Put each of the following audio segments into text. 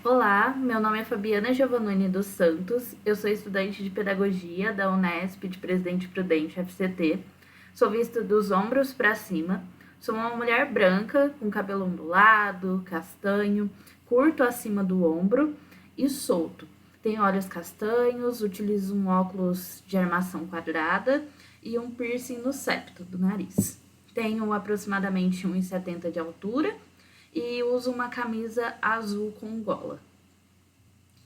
Olá, meu nome é Fabiana Giovannoni dos Santos, eu sou estudante de Pedagogia da Unesp de Presidente Prudente FCT, sou vista dos ombros para cima, sou uma mulher branca com cabelo ondulado, castanho, curto acima do ombro e solto. Tenho olhos castanhos, utilizo um óculos de armação quadrada e um piercing no septo do nariz. Tenho aproximadamente 1,70 de altura e uso uma camisa azul com gola.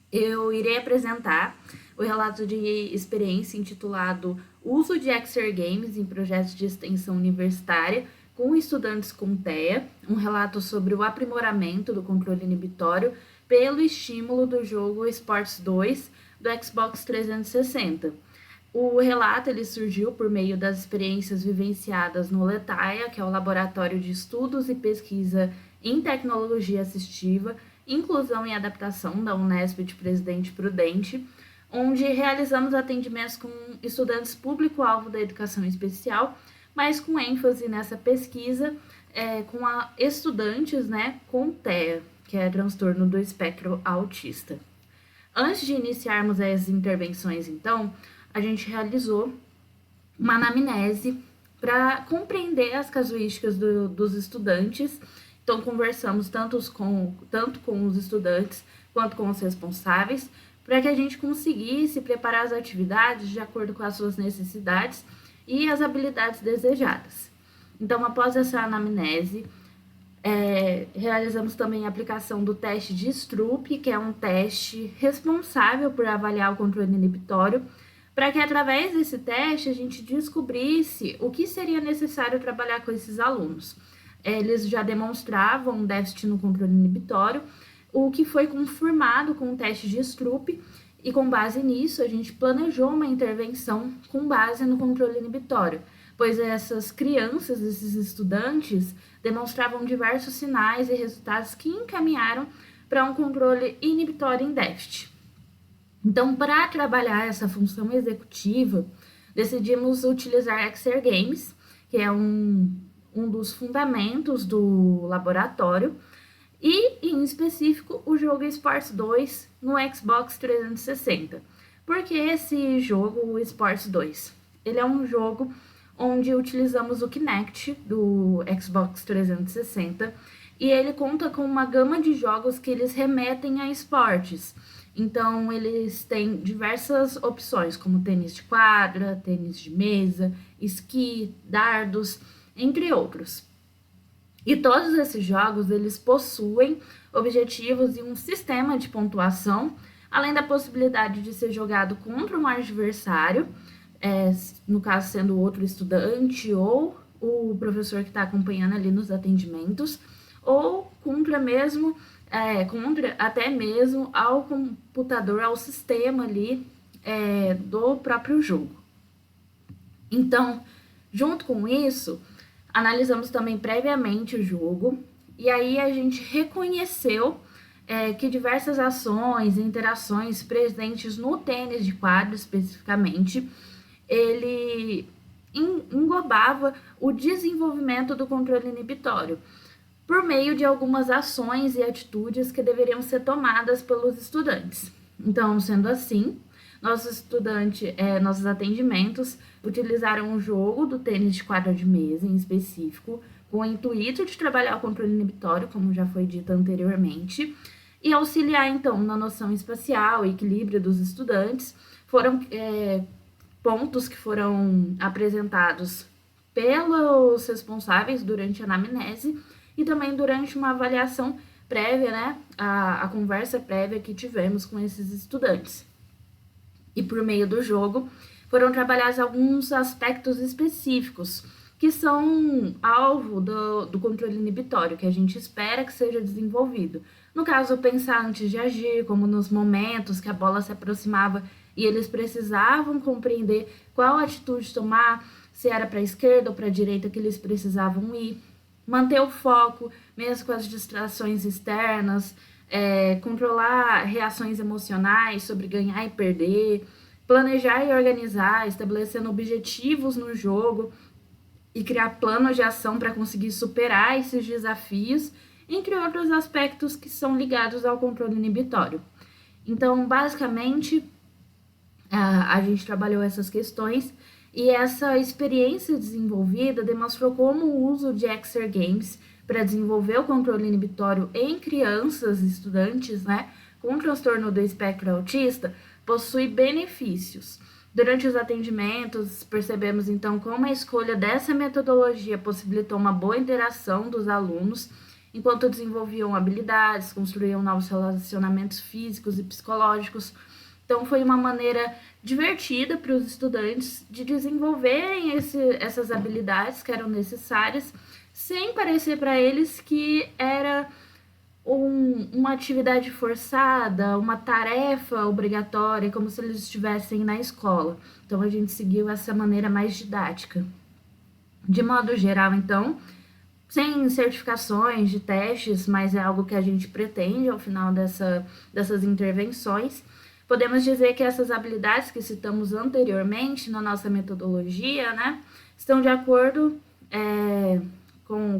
Eu irei apresentar o relato de experiência intitulado Uso de Exer Games em projetos de extensão universitária com estudantes com TEA, um relato sobre o aprimoramento do controle inibitório pelo estímulo do jogo Sports 2 do Xbox 360. O relato ele surgiu por meio das experiências vivenciadas no LETAIA, que é o Laboratório de Estudos e Pesquisa em Tecnologia Assistiva, Inclusão e Adaptação da Unesp de Presidente Prudente, onde realizamos atendimentos com estudantes público-alvo da educação especial, mas com ênfase nessa pesquisa com estudantes com TEA, que é transtorno do espectro autista. Antes de iniciarmos as intervenções, então, a gente realizou uma anamnese para compreender as casuísticas dos estudantes. Então, conversamos tanto com os estudantes quanto com os responsáveis, para que a gente conseguisse preparar as atividades de acordo com as suas necessidades e as habilidades desejadas. Então, após essa anamnese, realizamos também a aplicação do teste de Stroop, que é um teste responsável por avaliar o controle inibitório, para que através desse teste a gente descobrisse o que seria necessário trabalhar com esses alunos. Eles já demonstravam um déficit no controle inibitório, o que foi confirmado com o teste de Stroop, e com base nisso a gente planejou uma intervenção com base no controle inibitório, pois essas crianças, esses estudantes, demonstravam diversos sinais e resultados que encaminharam para um controle inibitório em déficit. Então, para trabalhar essa função executiva, decidimos utilizar Exer Games, que é um dos fundamentos do laboratório, e, em específico, o jogo Sports 2 no Xbox 360. Por que esse jogo, o Sports 2? Ele é um jogo onde utilizamos o Kinect do Xbox 360 e ele conta com uma gama de jogos que eles remetem a esportes. Então, eles têm diversas opções, como tênis de quadra, tênis de mesa, esqui, dardos, entre outros. E todos esses jogos, eles possuem objetivos e um sistema de pontuação, além da possibilidade de ser jogado contra um adversário, no caso sendo outro estudante ou o professor que está acompanhando ali nos atendimentos, ou contra até mesmo ao computador, ao sistema ali do próprio jogo. Então, junto com isso, analisamos também previamente o jogo e aí a gente reconheceu que diversas ações e interações presentes no tênis de quadra especificamente, ele englobava o desenvolvimento do controle inibitório por meio de algumas ações e atitudes que deveriam ser tomadas pelos estudantes. Então, sendo assim, nossos atendimentos utilizaram o jogo do tênis de quadra de mesa em específico, com o intuito de trabalhar o controle inibitório, como já foi dito anteriormente, e auxiliar, então, na noção espacial e equilíbrio dos estudantes. Foram pontos que foram apresentados pelos responsáveis durante a anamnese e também durante uma avaliação prévia, a conversa prévia que tivemos com esses estudantes. E por meio do jogo foram trabalhados alguns aspectos específicos que são alvo do controle inibitório, que a gente espera que seja desenvolvido. No caso, pensar antes de agir, como nos momentos que a bola se aproximava e eles precisavam compreender qual atitude tomar, se era para a esquerda ou para a direita que eles precisavam ir. Manter o foco, mesmo com as distrações externas, controlar reações emocionais sobre ganhar e perder, planejar e organizar, estabelecendo objetivos no jogo e criar planos de ação para conseguir superar esses desafios entre outros aspectos que são ligados ao controle inibitório. Então, basicamente, a gente trabalhou essas questões e essa experiência desenvolvida demonstrou como o uso de exergames para desenvolver o controle inibitório em crianças e estudantes, né, com transtorno do espectro autista possui benefícios. Durante os atendimentos, percebemos então como a escolha dessa metodologia possibilitou uma boa interação dos alunos, enquanto desenvolviam habilidades, construíam novos relacionamentos físicos e psicológicos. Então, foi uma maneira divertida para os estudantes de desenvolverem essas habilidades que eram necessárias, sem parecer para eles que era uma atividade forçada, uma tarefa obrigatória, como se eles estivessem na escola. Então, a gente seguiu essa maneira mais didática. De modo geral, então, sem certificações de testes, mas é algo que a gente pretende ao final dessas intervenções. Podemos dizer que essas habilidades que citamos anteriormente na nossa metodologia, né, estão de acordo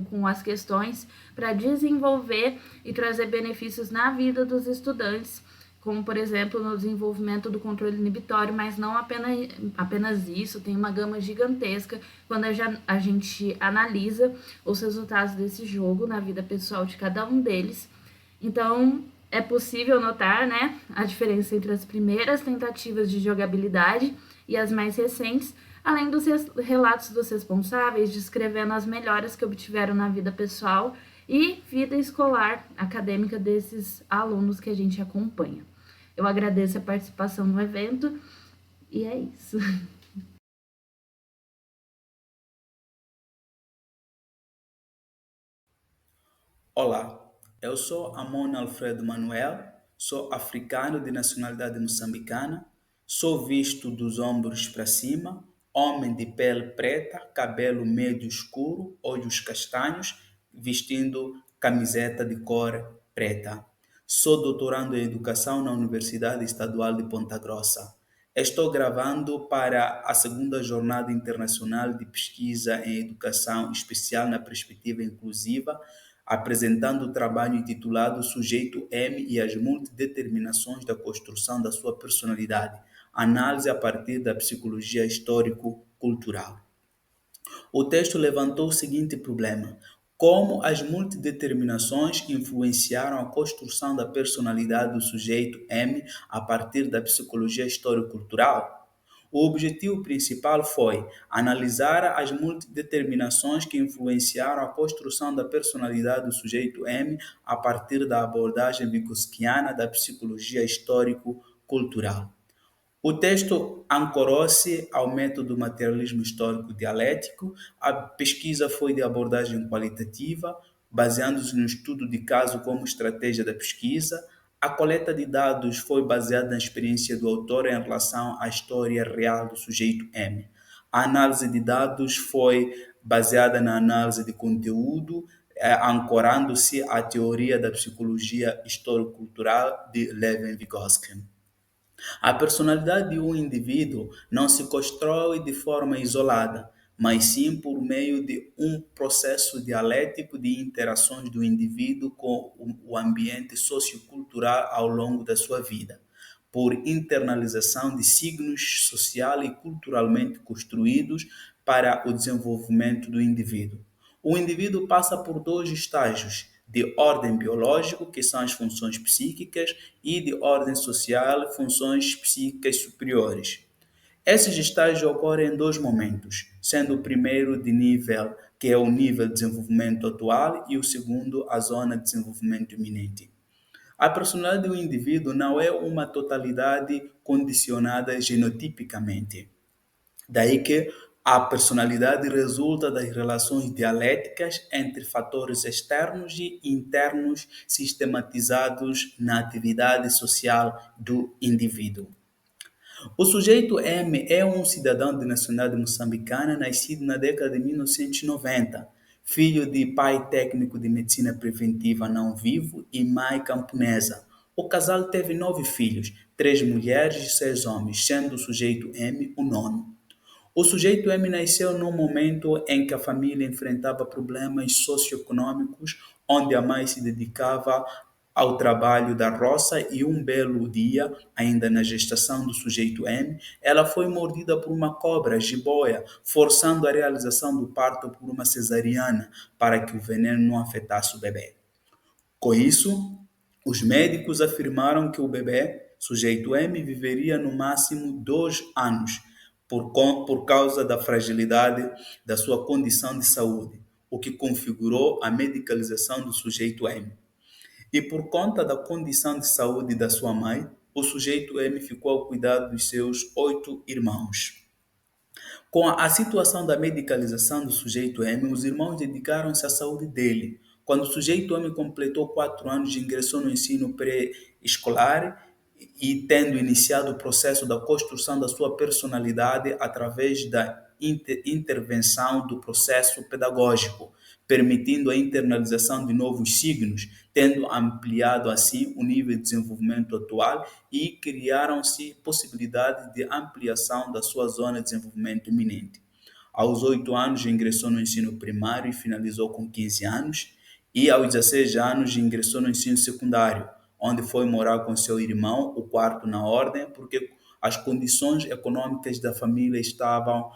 com as questões para desenvolver e trazer benefícios na vida dos estudantes, como, por exemplo, no desenvolvimento do controle inibitório, mas não apenas isso, tem uma gama gigantesca quando a gente analisa os resultados desse jogo na vida pessoal de cada um deles. Então, é possível notar, né, a diferença entre as primeiras tentativas de jogabilidade e as mais recentes, além dos relatos dos responsáveis descrevendo as melhoras que obtiveram na vida pessoal e vida escolar acadêmica desses alunos que a gente acompanha. Eu agradeço a participação no evento e é isso. Olá, eu sou Amon Alfredo Manuel, sou africano de nacionalidade moçambicana, sou visto dos ombros para cima, homem de pele preta, cabelo médio escuro, olhos castanhos, vestindo camiseta de cor preta. Sou doutorando em educação na Universidade Estadual de Ponta Grossa. Estou gravando para a segunda Jornada Internacional de Pesquisa em Educação Especial na Perspectiva Inclusiva, apresentando o trabalho intitulado Sujeito M e as multideterminações da construção da sua personalidade, análise a partir da psicologia histórico-cultural. O texto levantou o seguinte problema: como as multideterminações influenciaram a construção da personalidade do sujeito M a partir da psicologia histórico-cultural? O objetivo principal foi analisar as multideterminações que influenciaram a construção da personalidade do sujeito M a partir da abordagem vygotskyana da psicologia histórico-cultural. O texto ancorou-se ao método materialismo histórico dialético, a pesquisa foi de abordagem qualitativa, baseando-se no estudo de caso como estratégia da pesquisa, a coleta de dados foi baseada na experiência do autor em relação à história real do sujeito M. A análise de dados foi baseada na análise de conteúdo, ancorando-se à teoria da psicologia histórico-cultural de Levin-Vygotsky. A personalidade de um indivíduo não se constrói de forma isolada, mas sim por meio de um processo dialético de interações do indivíduo com o ambiente sociocultural ao longo da sua vida, por internalização de signos social e culturalmente construídos para o desenvolvimento do indivíduo. O indivíduo passa por dois estágios: de ordem biológica, que são as funções psíquicas, e de ordem social, funções psíquicas superiores. Esses estágios ocorrem em dois momentos, sendo o primeiro de nível, que é o nível de desenvolvimento atual, e o segundo, a zona de desenvolvimento iminente. A personalidade do indivíduo não é uma totalidade condicionada genotipicamente. Daí que a personalidade resulta das relações dialéticas entre fatores externos e internos sistematizados na atividade social do indivíduo. O sujeito M é um cidadão de nacionalidade moçambicana nascido na década de 1990, filho de pai técnico de medicina preventiva não vivo e mãe camponesa. O casal teve 9 filhos, 3 mulheres e 6 homens, sendo o sujeito M o nono. O sujeito M nasceu num momento em que a família enfrentava problemas socioeconômicos onde a mãe se dedicava ao trabalho da roça e um belo dia, ainda na gestação do sujeito M, ela foi mordida por uma cobra jiboia, forçando a realização do parto por uma cesariana para que o veneno não afetasse o bebê. Com isso, os médicos afirmaram que o bebê, sujeito M, viveria no máximo 2 anos, por causa da fragilidade da sua condição de saúde, o que configurou a medicalização do sujeito M. E por conta da condição de saúde da sua mãe, o sujeito M ficou ao cuidado dos seus 8 irmãos. Com a situação da medicalização do sujeito M, os irmãos dedicaram-se à saúde dele. Quando o sujeito M completou 4 anos, ingressou no ensino pré-escolar e tendo iniciado o processo da construção da sua personalidade através da intervenção do processo pedagógico, permitindo a internalização de novos signos, tendo ampliado assim o nível de desenvolvimento atual e criaram-se possibilidades de ampliação da sua zona de desenvolvimento iminente. Aos 8 anos ingressou no ensino primário e finalizou com 15 anos, e aos 16 anos ingressou no ensino secundário, onde foi morar com seu irmão, o quarto na ordem, porque as condições econômicas da família estavam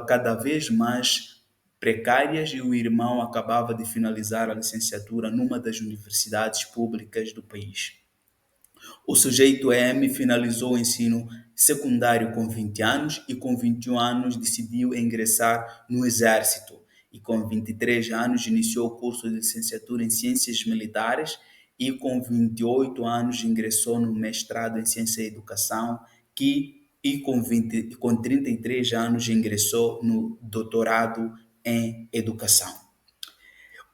cada vez mais precárias e o irmão acabava de finalizar a licenciatura numa das universidades públicas do país. O sujeito M finalizou o ensino secundário com 20 anos e com 21 anos decidiu ingressar no Exército e com 23 anos iniciou o curso de licenciatura em Ciências Militares e com 28 anos ingressou no mestrado em Ciência e Educação com 33 anos ingressou no doutorado em Educação.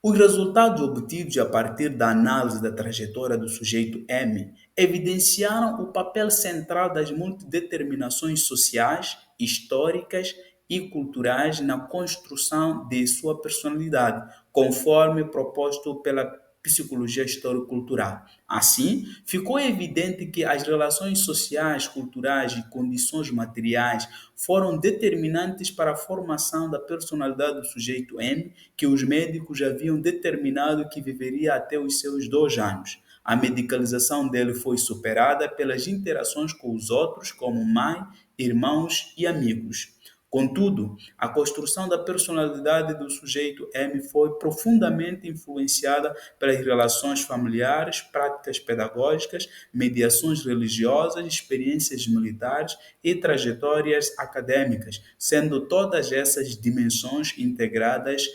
Os resultados obtidos a partir da análise da trajetória do sujeito M evidenciaram o papel central das multideterminações sociais, históricas e culturais na construção de sua personalidade, conforme proposto pela psicologia histórico-cultural. Assim, ficou evidente que as relações sociais, culturais e condições materiais foram determinantes para a formação da personalidade do sujeito M, que os médicos haviam determinado que viveria até os seus 2 anos. A medicalização dele foi superada pelas interações com os outros, como mãe, irmãos e amigos. Contudo, a construção da personalidade do sujeito M foi profundamente influenciada pelas relações familiares, práticas pedagógicas, mediações religiosas, experiências militares e trajetórias acadêmicas, sendo todas essas dimensões integradas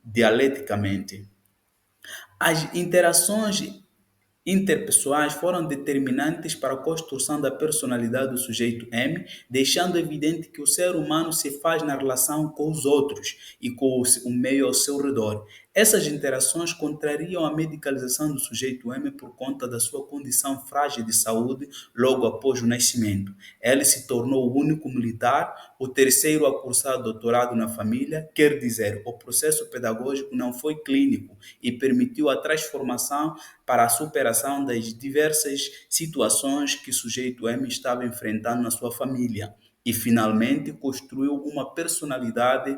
dialeticamente. As interações interpessoais foram determinantes para a construção da personalidade do sujeito M, deixando evidente que o ser humano se faz na relação com os outros e com o meio ao seu redor. Essas interações contrariam a medicalização do sujeito M por conta da sua condição frágil de saúde logo após o nascimento. Ele se tornou o único militar, o terceiro a cursar doutorado na família, quer dizer, o processo pedagógico não foi clínico e permitiu a transformação para a superação das diversas situações que o sujeito M estava enfrentando na sua família e, finalmente, construiu uma personalidade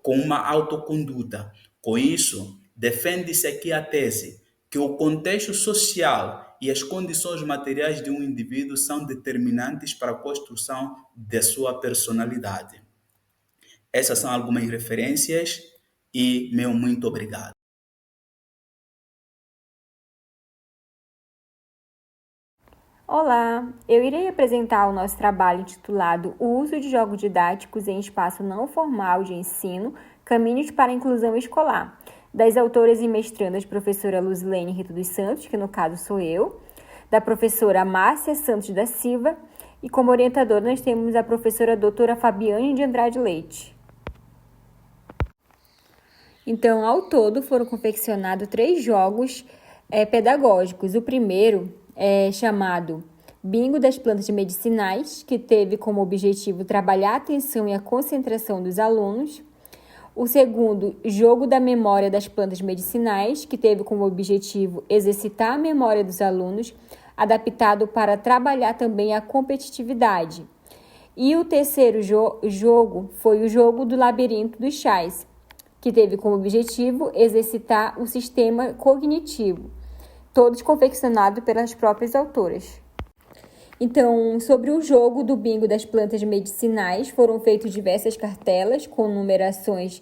com uma autoconduta. Com isso, defende-se aqui a tese que o contexto social e as condições materiais de um indivíduo são determinantes para a construção de sua personalidade. Essas são algumas referências e meu muito obrigado. Olá, eu irei apresentar o nosso trabalho intitulado O uso de jogos didáticos em espaço não formal de ensino, caminhos para a inclusão escolar, das autoras e mestrandas professora Luzilene Rito dos Santos, que no caso sou eu, da professora Márcia Santos da Silva, e como orientadora nós temos a professora doutora Fabiane de Andrade Leite. Então, ao todo, foram confeccionados 3 jogos pedagógicos. O primeiro é chamado Bingo das Plantas Medicinais, que teve como objetivo trabalhar a atenção e a concentração dos alunos. O segundo, Jogo da Memória das Plantas Medicinais, que teve como objetivo exercitar a memória dos alunos, adaptado para trabalhar também a competitividade. E o terceiro jogo foi o Jogo do Labirinto dos Chás, que teve como objetivo exercitar o sistema cognitivo, todos confeccionados pelas próprias autoras. Então, sobre o jogo do bingo das plantas medicinais, foram feitas diversas cartelas com numerações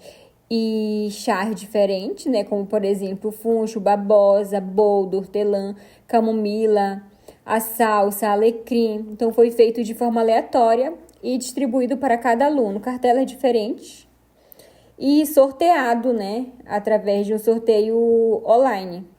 e chás diferentes, né? Como, por exemplo, funcho, babosa, boldo, hortelã, camomila, a salsa, alecrim. Então, foi feito de forma aleatória e distribuído para cada aluno, cartelas diferentes e sorteado, né? Através de um sorteio online.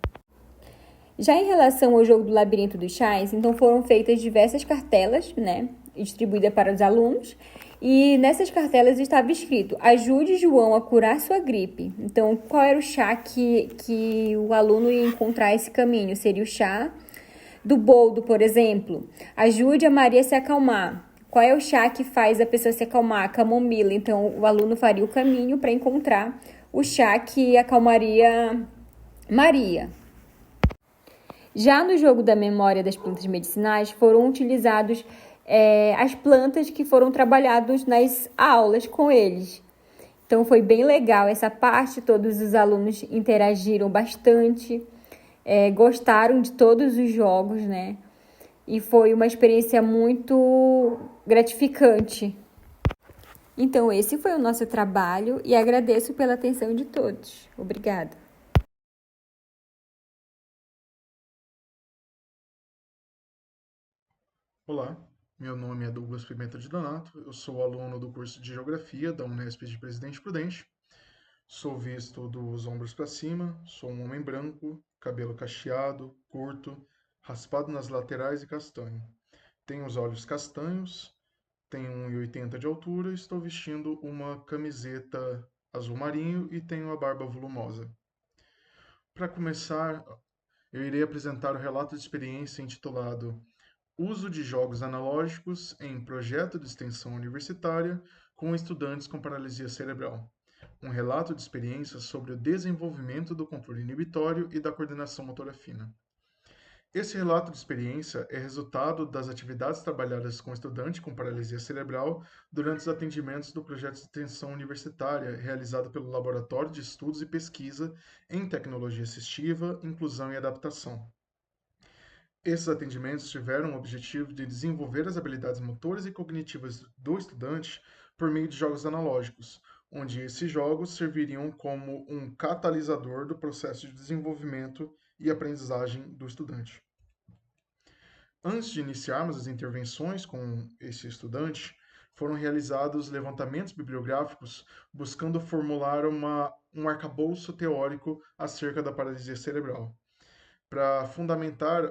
Já em relação ao jogo do Labirinto dos Chás, então foram feitas diversas cartelas, né, distribuídas para os alunos, e nessas cartelas estava escrito: ajude João a curar sua gripe. Então, qual era o chá que o aluno ia encontrar esse caminho? Seria o chá do boldo, por exemplo. Ajude a Maria a se acalmar. Qual é o chá que faz a pessoa se acalmar? A camomila. Então, o aluno faria o caminho para encontrar o chá que acalmaria Maria. Já no jogo da memória das plantas medicinais, foram utilizados as plantas que foram trabalhadas nas aulas com eles. Então, foi bem legal essa parte, todos os alunos interagiram bastante, gostaram de todos os jogos, né? E foi uma experiência muito gratificante. Então, esse foi o nosso trabalho e agradeço pela atenção de todos. Obrigada. Olá, meu nome é Douglas Pimenta de Donato, eu sou aluno do curso de Geografia da Unesp de Presidente Prudente, sou visto dos ombros para cima, sou um homem branco, cabelo cacheado, curto, raspado nas laterais e castanho. Tenho os olhos castanhos, tenho 1,80 de altura, estou vestindo uma camiseta azul marinho e tenho a barba volumosa. Para começar, eu irei apresentar o relato de experiência intitulado Uso de jogos analógicos em projeto de extensão universitária com estudantes com paralisia cerebral. Um relato de experiência sobre o desenvolvimento do controle inibitório e da coordenação motora fina. Esse relato de experiência é resultado das atividades trabalhadas com estudante com paralisia cerebral durante os atendimentos do projeto de extensão universitária realizado pelo Laboratório de Estudos e Pesquisa em Tecnologia Assistiva, Inclusão e Adaptação. Esses atendimentos tiveram o objetivo de desenvolver as habilidades motoras e cognitivas do estudante por meio de jogos analógicos, onde esses jogos serviriam como um catalisador do processo de desenvolvimento e aprendizagem do estudante. Antes de iniciarmos as intervenções com esse estudante, foram realizados levantamentos bibliográficos buscando formular um arcabouço teórico acerca da paralisia cerebral, para fundamentar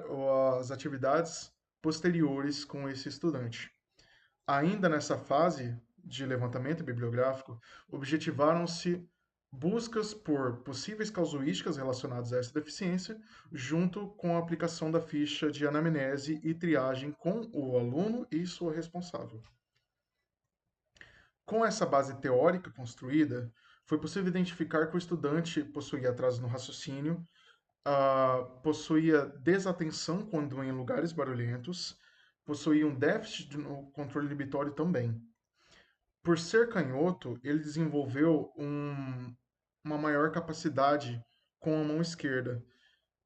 as atividades posteriores com esse estudante. Ainda nessa fase de levantamento bibliográfico, objetivaram-se buscas por possíveis casuísticas relacionadas a essa deficiência, junto com a aplicação da ficha de anamnese e triagem com o aluno e sua responsável. Com essa base teórica construída, foi possível identificar que o estudante possuía atraso no raciocínio, possuía desatenção quando em lugares barulhentos, possuía um déficit no controle inibitório também. Por ser canhoto, ele desenvolveu uma maior capacidade com a mão esquerda,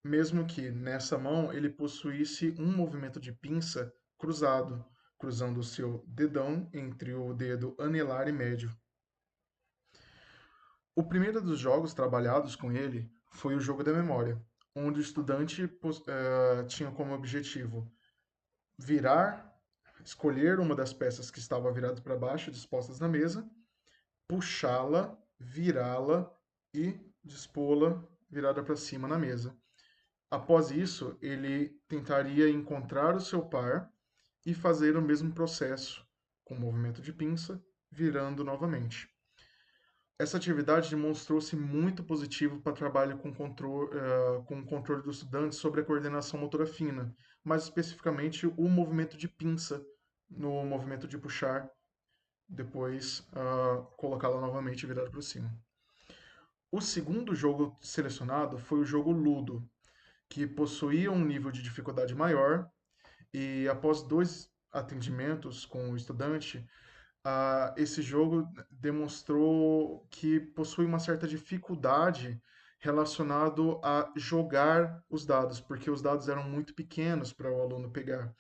mesmo que nessa mão ele possuísse um movimento de pinça cruzado, cruzando o seu dedão entre o dedo anelar e médio. O primeiro dos jogos trabalhados com ele foi o jogo da memória, onde o estudante tinha como objetivo escolher uma das peças que estava virada para baixo, dispostas na mesa, puxá-la, virá-la e dispô-la virada para cima na mesa. Após isso, ele tentaria encontrar o seu par e fazer o mesmo processo, com o movimento de pinça, virando novamente. Essa atividade demonstrou-se muito positiva para o trabalho com o controle do estudante sobre a coordenação motora fina, mais especificamente o movimento de pinça no movimento de puxar, depois colocá-la novamente virada para cima. O segundo jogo selecionado foi o jogo Ludo, que possuía um nível de dificuldade maior e após 2 atendimentos com o estudante, esse jogo demonstrou que possui uma certa dificuldade relacionado a jogar os dados, porque os dados eram muito pequenos para o aluno pegar.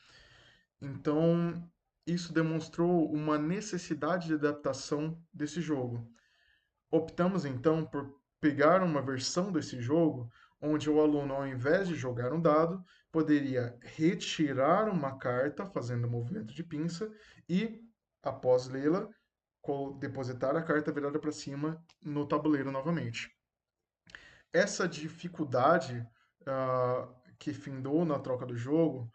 Então, isso demonstrou uma necessidade de adaptação desse jogo. Optamos então por pegar uma versão desse jogo onde o aluno, ao invés de jogar um dado, poderia retirar uma carta fazendo o movimento de pinça e, após lê-la, depositar a carta virada para cima no tabuleiro novamente. Essa dificuldade que findou na troca do jogo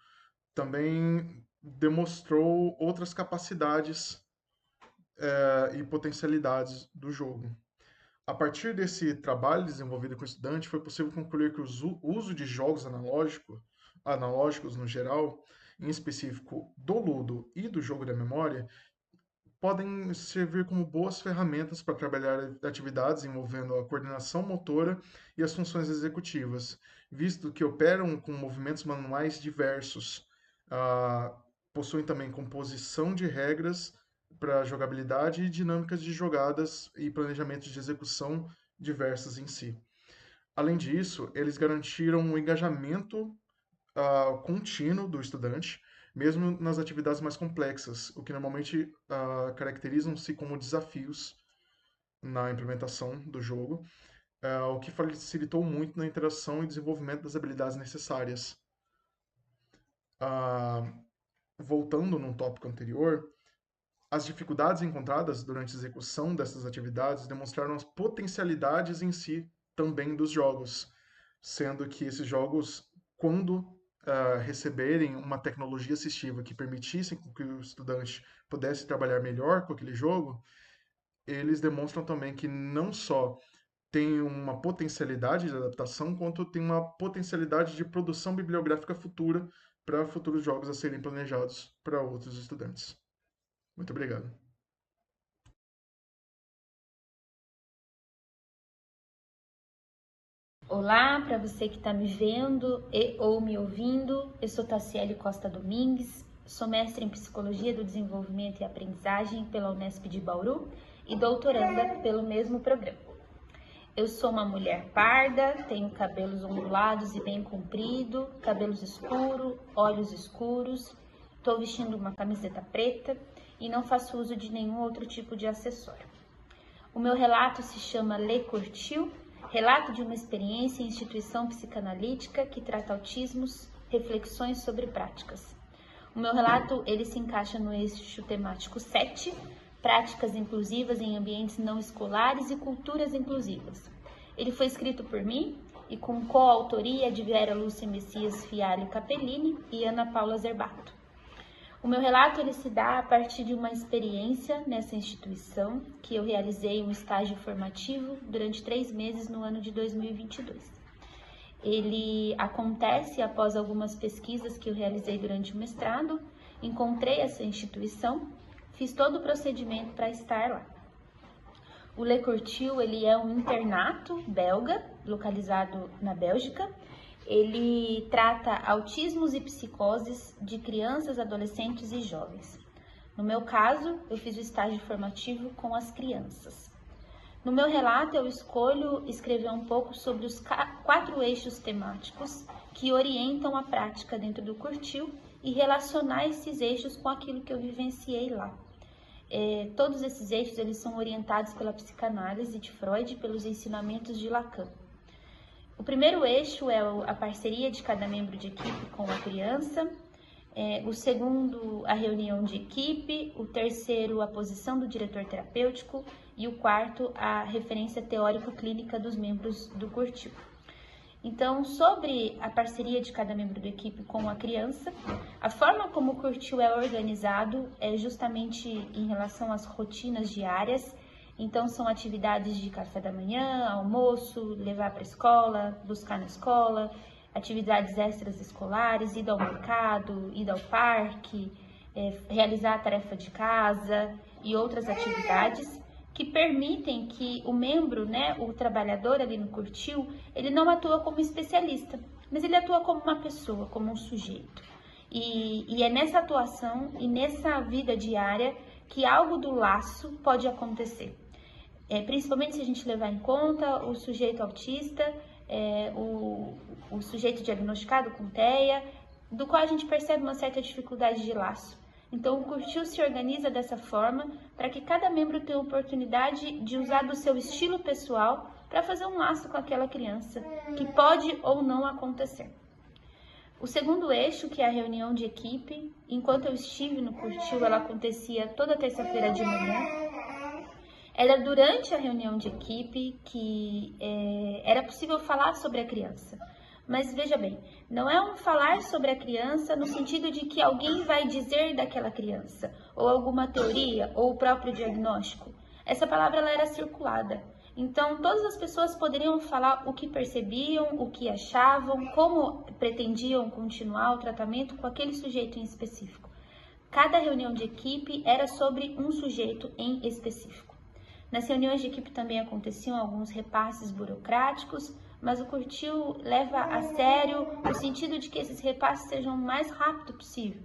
também demonstrou outras capacidades e potencialidades do jogo. A partir desse trabalho desenvolvido com o estudante, foi possível concluir que o uso de jogos analógicos no geral, em específico do Ludo e do jogo da memória, podem servir como boas ferramentas para trabalhar atividades envolvendo a coordenação motora e as funções executivas, visto que operam com movimentos manuais diversos. Ah, Possuem também composição de regras para jogabilidade e dinâmicas de jogadas e planejamentos de execução diversas em si. Além disso, eles garantiram um engajamento contínuo do estudante, mesmo nas atividades mais complexas, o que normalmente caracterizam-se como desafios na implementação do jogo, o que facilitou muito na interação e desenvolvimento das habilidades necessárias. Voltando num tópico anterior, as dificuldades encontradas durante a execução dessas atividades demonstraram as potencialidades em si também dos jogos, sendo que esses jogos, quando receberem uma tecnologia assistiva que permitisse que o estudante pudesse trabalhar melhor com aquele jogo, eles demonstram também que não só tem uma potencialidade de adaptação, quanto tem uma potencialidade de produção bibliográfica futura para futuros jogos a serem planejados para outros estudantes. Muito obrigado. Olá, para você que está me vendo e ou me ouvindo, eu sou Tassiele Costa Domingues, sou mestre em Psicologia do Desenvolvimento e Aprendizagem pela Unesp de Bauru e doutoranda pelo mesmo programa. Eu sou uma mulher parda, tenho cabelos ondulados e bem comprido, cabelos escuros, olhos escuros, estou vestindo uma camiseta preta e não faço uso de nenhum outro tipo de acessório. O meu relato se chama Le Curtiu, relato de uma experiência em instituição psicanalítica que trata autismos, reflexões sobre práticas. O meu relato ele se encaixa no eixo temático 7, práticas inclusivas em ambientes não escolares e culturas inclusivas. Ele foi escrito por mim e com coautoria de Vera Lúcia Messias Fialho Capellini e Ana Paula Zerbato. O meu relato ele se dá a partir de uma experiência nessa instituição, que eu realizei um estágio formativo durante 3 meses no ano de 2022. Ele acontece após algumas pesquisas que eu realizei durante o mestrado, encontrei essa instituição, fiz todo o procedimento para estar lá. O Le Curtiu ele é um internato belga, localizado na Bélgica. Ele trata autismos e psicoses de crianças, adolescentes e jovens. No meu caso, eu fiz o estágio formativo com as crianças. No meu relato, eu escolho escrever um pouco sobre os 4 eixos temáticos que orientam a prática dentro do Curtiu e relacionar esses eixos com aquilo que eu vivenciei lá. Todos esses eixos eles são orientados pela psicanálise de Freud e pelos ensinamentos de Lacan. O primeiro eixo é a parceria de cada membro de equipe com a criança, o segundo, a reunião de equipe, o terceiro, a posição do diretor terapêutico e o quarto, a referência teórico-clínica dos membros do Curtiu. Então, sobre a parceria de cada membro da equipe com a criança, a forma como o Curtiu é organizado é justamente em relação às rotinas diárias. Então, são atividades de café da manhã, almoço, levar para a escola, buscar na escola, atividades extras escolares, ida ao mercado, ida ao parque, realizar a tarefa de casa e outras atividades que permitem que o membro, o trabalhador ali no Curtiu, ele não atua como especialista, mas ele atua como uma pessoa, como um sujeito. E é nessa atuação e nessa vida diária que algo do laço pode acontecer. Principalmente se a gente levar em conta o sujeito autista, o sujeito diagnosticado com TEA, do qual a gente percebe uma certa dificuldade de laço. Então, o Curtil se organiza dessa forma para que cada membro tenha a oportunidade de usar do seu estilo pessoal para fazer um laço com aquela criança, que pode ou não acontecer. O segundo eixo, que é a reunião de equipe, enquanto eu estive no Curtil, ela acontecia toda terça-feira de manhã. Era durante a reunião de equipe que era possível falar sobre a criança. Mas veja bem, não é um falar sobre a criança no sentido de que alguém vai dizer daquela criança, ou alguma teoria, ou o próprio diagnóstico. Essa palavra ela era circulada. Então, todas as pessoas poderiam falar o que percebiam, o que achavam, como pretendiam continuar o tratamento com aquele sujeito em específico. Cada reunião de equipe era sobre um sujeito em específico. Nas reuniões de equipe também aconteciam alguns repasses burocráticos, mas o Curtil leva a sério o sentido de que esses repasses sejam o mais rápido possível,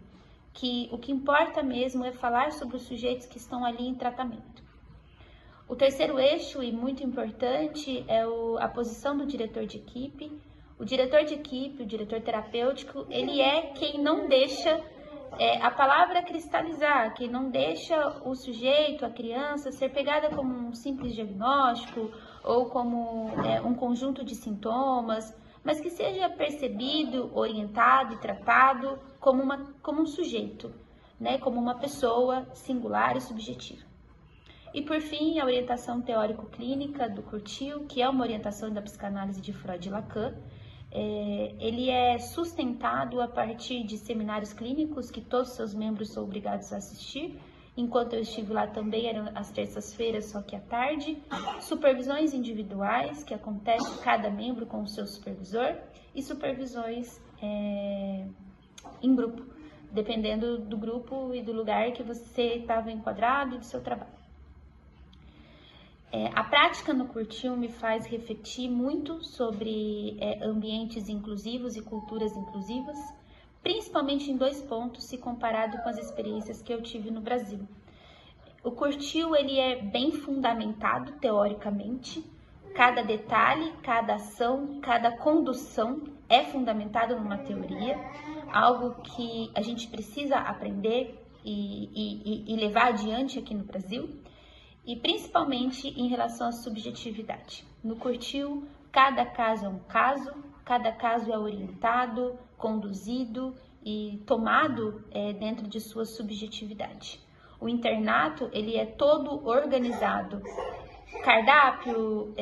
que o que importa mesmo é falar sobre os sujeitos que estão ali em tratamento. O terceiro eixo, e muito importante, é a posição do diretor de equipe. O diretor de equipe, o diretor terapêutico, ele é quem não deixa a palavra cristalizar, quem não deixa o sujeito, a criança, ser pegada como um simples diagnóstico ou como um conjunto de sintomas, mas que seja percebido, orientado e tratado como um sujeito, né, como uma pessoa singular e subjetiva. E por fim, a orientação teórico-clínica do Curtil, que é uma orientação da psicanálise de Freud e Lacan. Ele é sustentado a partir de seminários clínicos que todos os seus membros são obrigados a assistir. Enquanto eu estive lá também eram às terças-feiras, só que à tarde. Supervisões individuais, que acontece cada membro com o seu supervisor. E supervisões em grupo, dependendo do grupo e do lugar que você estava enquadrado e do seu trabalho. A prática no Curtil me faz refletir muito sobre ambientes inclusivos e culturas inclusivas, principalmente em 2 pontos, se comparado com as experiências que eu tive no Brasil. O Curtil ele é bem fundamentado teoricamente, cada detalhe, cada ação, cada condução é fundamentado numa teoria, algo que a gente precisa aprender e levar adiante aqui no Brasil. E principalmente em relação à subjetividade. No Curtil, cada caso é um caso, cada caso é orientado, conduzido e tomado dentro de sua subjetividade. O internato, ele é todo organizado. Cardápio,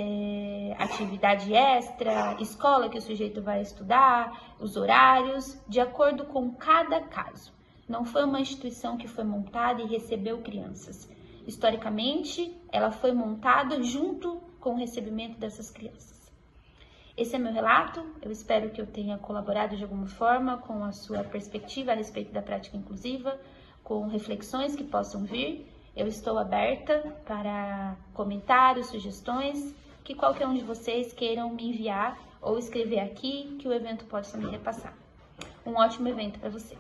atividade extra, escola que o sujeito vai estudar, os horários, de acordo com cada caso. Não foi uma instituição que foi montada e recebeu crianças. Historicamente, ela foi montada junto com o recebimento dessas crianças. Esse é meu relato, eu espero que eu tenha colaborado de alguma forma com a sua perspectiva a respeito da prática inclusiva, com reflexões que possam vir. Eu estou aberta para comentários, sugestões, que qualquer um de vocês queiram me enviar ou escrever aqui, que o evento possa me repassar. Um ótimo evento para você!